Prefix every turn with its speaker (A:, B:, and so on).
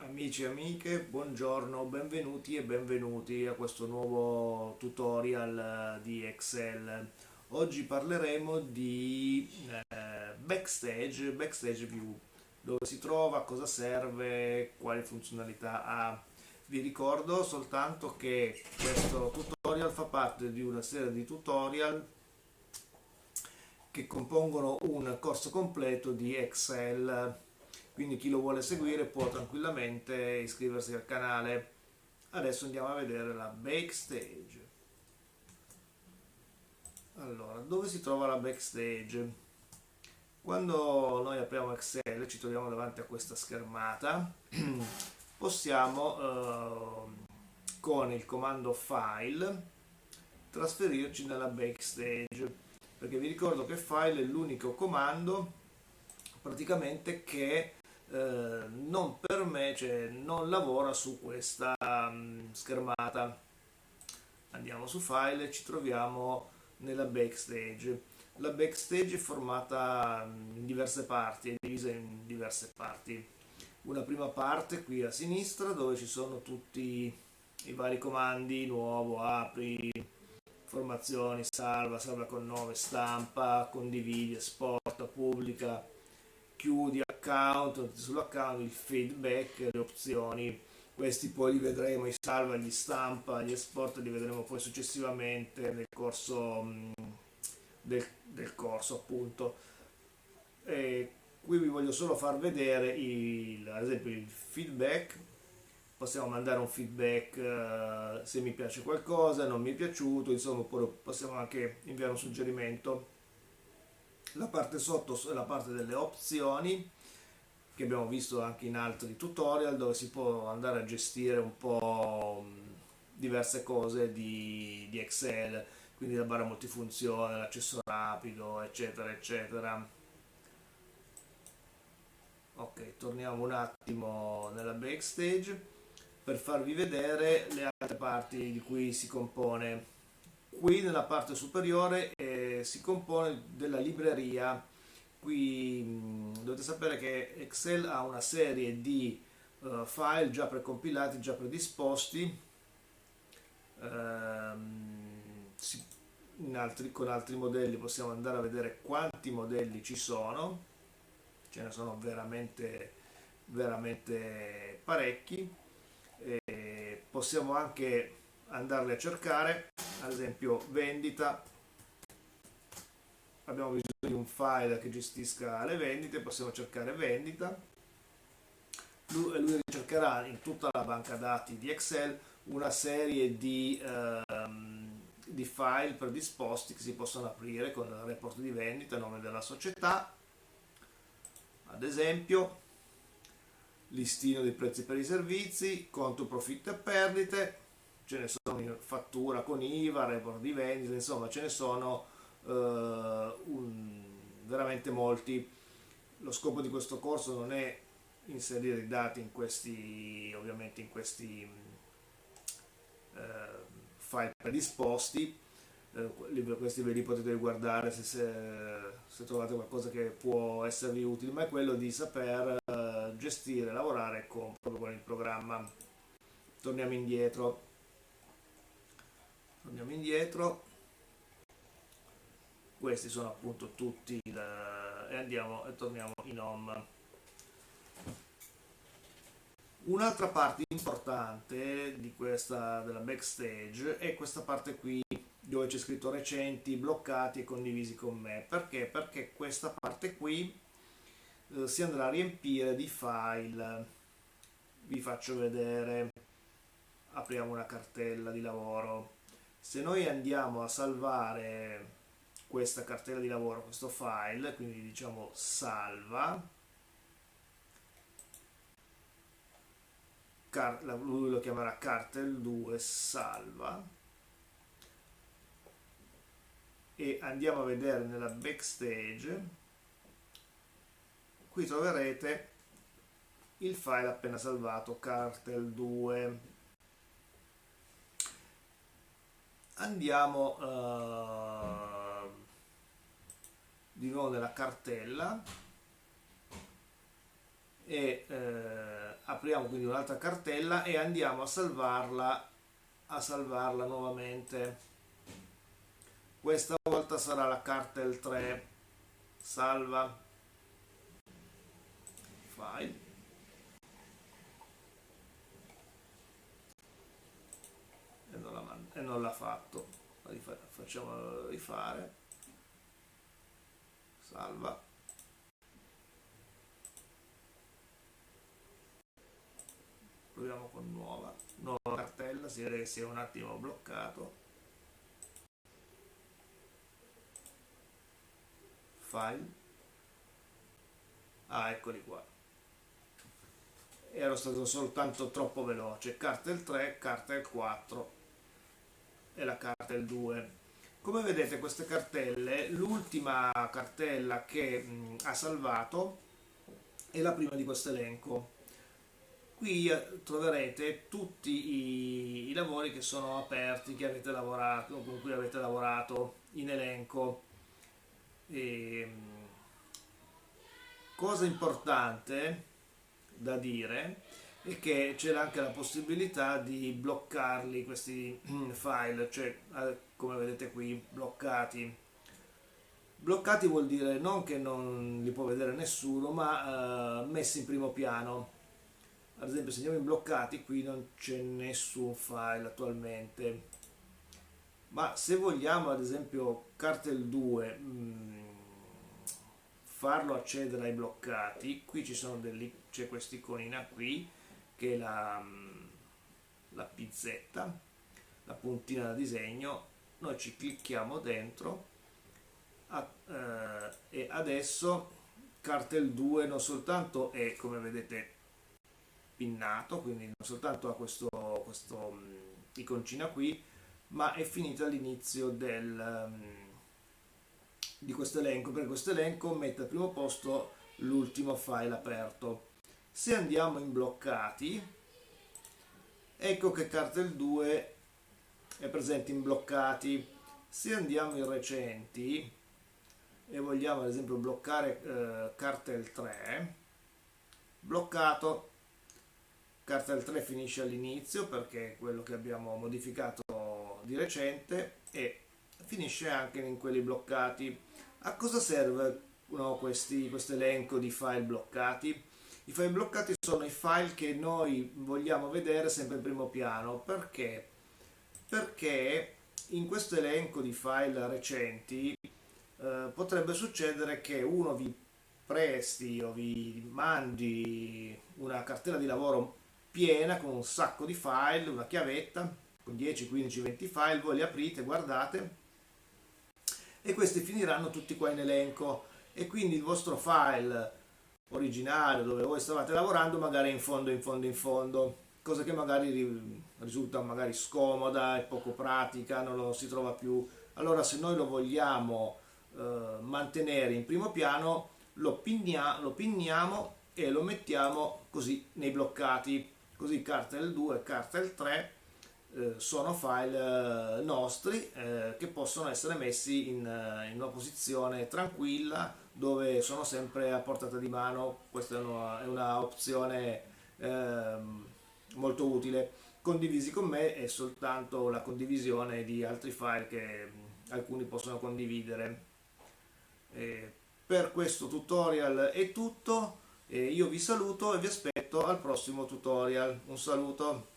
A: Amici e amiche, buongiorno, benvenuti e benvenuti a questo nuovo tutorial di Excel. Oggi parleremo di Backstage View, dove si trova, cosa serve, quali funzionalità ha. Vi ricordo soltanto che questo tutorial fa parte di una serie di tutorial che compongono un corso completo di Excel, quindi chi lo vuole seguire può tranquillamente iscriversi al canale. Adesso andiamo a vedere la Backstage. Allora, dove si trova la Backstage? Quando noi apriamo Excel ci troviamo davanti a questa schermata, possiamo con il comando File trasferirci nella Backstage, perché vi ricordo che File è l'unico comando praticamente che non permette, non lavora su questa schermata. Andiamo su File e ci troviamo nella Backstage. La Backstage è formata in diverse parti, è divisa in diverse parti. Una prima parte qui a sinistra dove ci sono tutti i vari comandi: nuovo, apri, informazioni, salva, salva con nome, stampa, condividi, esporta, pubblica, chiudi account, sull'account il feedback, le opzioni. Questi poi li vedremo, i salva, gli stampa, gli export li vedremo poi successivamente nel corso del corso appunto. E qui vi voglio solo far vedere ad esempio il feedback. Possiamo mandare un feedback se mi piace qualcosa, non mi è piaciuto, insomma, oppure possiamo anche inviare un suggerimento. La parte sotto è la parte delle opzioni, che abbiamo visto anche in altri tutorial, dove si può andare a gestire un po' diverse cose di Excel, quindi la barra multifunzione, l'accesso rapido, eccetera, eccetera. Ok, torniamo un attimo nella Backstage per farvi vedere le altre parti di cui si compone. Qui nella parte superiore si compone della libreria. Qui dovete sapere che Excel ha una serie di file già precompilati, già predisposti, si- con altri modelli possiamo andare a vedere quanti modelli ci sono. Ce ne sono veramente, veramente parecchi. Possiamo anche andarli a cercare, ad esempio vendita. Abbiamo bisogno di un file che gestisca le vendite, possiamo cercare vendita. Lui ricercherà in tutta la banca dati di Excel una serie di file predisposti che si possono aprire con il report di vendita, nome della società, ad esempio listino dei prezzi per i servizi, conto profitto e perdite. Ce ne sono in fattura con IVA, report di vendita, insomma ce ne sono veramente molti. Lo scopo di questo corso non è inserire i dati in questi, ovviamente in questi file predisposti. Questi ve li potete guardare se trovate qualcosa che può esservi utile, ma è quello di saper gestire, lavorare proprio con il programma. Torniamo indietro, torniamo indietro. Questi sono appunto tutti e andiamo e torniamo in home. Un'altra parte importante di questa della Backstage è questa parte qui dove c'è scritto recenti, bloccati e condivisi con me. Perché? Perché questa parte qui si andrà a riempire di file. Vi faccio vedere. Apriamo una cartella di lavoro. Se noi andiamo a salvare questa cartella di lavoro, questo file, quindi diciamo salva, lui lo chiamerà cartel 2 salva, e andiamo a vedere nella Backstage. Qui troverete il file appena salvato, cartel 2. Andiamo di nuovo nella cartella e apriamo quindi un'altra cartella e andiamo a salvarla nuovamente. Questa volta sarà la cartel 3, salva, file, e non l'ha fatto, facciamo rifare, salva, proviamo con nuova cartella, si vede che si è un attimo bloccato, file, eccoli qua, ero stato soltanto troppo veloce, cartel 3, cartel 4 e la cartel 2. Come vedete queste cartelle, l'ultima cartella che ha salvato è la prima di questo elenco. Qui troverete tutti i lavori che sono aperti, che avete lavorato, con cui avete lavorato in elenco. Cosa importante da dire è che c'è anche la possibilità di bloccarli questi file, cioè come vedete qui bloccati. Bloccati vuol dire non che non li può vedere nessuno, ma messi in primo piano. Ad esempio, se andiamo in bloccati, qui non c'è nessun file attualmente. Ma se vogliamo, ad esempio, cartel 2, farlo accedere ai bloccati, qui c'è questa iconina qui, che è la pizzetta, la puntina da disegno. Noi ci clicchiamo dentro e adesso cartel 2 non soltanto è, come vedete, pinnato, quindi non soltanto ha questo iconcina qui, ma è finita all'inizio di questo elenco, perché questo elenco mette al primo posto l'ultimo file aperto. Se andiamo in bloccati, ecco che cartel 2 è presente in bloccati. Se andiamo in recenti e vogliamo ad esempio bloccare cartel 3, bloccato, cartel 3 finisce all'inizio perché è quello che abbiamo modificato di recente e finisce anche in quelli bloccati. A cosa serve questo elenco di file bloccati? I file bloccati sono i file che noi vogliamo vedere sempre in primo piano. Perché? Perché in questo elenco di file recenti potrebbe succedere che uno vi presti o vi mandi una cartella di lavoro piena con un sacco di file, una chiavetta con 10, 15, 20 file, voi li aprite, guardate e questi finiranno tutti qua in elenco e quindi il vostro file originale dove voi stavate lavorando magari è in fondo, cosa che magari risulta magari scomoda, è poco pratica, non lo si trova più. Allora se noi lo vogliamo mantenere in primo piano lo pinniamo e lo mettiamo così nei bloccati, così cartel 2 e cartel 3 sono file nostri che possono essere messi in una posizione tranquilla dove sono sempre a portata di mano. Questa è una opzione molto utile. Condivisi con me è soltanto la condivisione di altri file che alcuni possono condividere. Per questo tutorial è tutto, io vi saluto e vi aspetto al prossimo tutorial. Un saluto.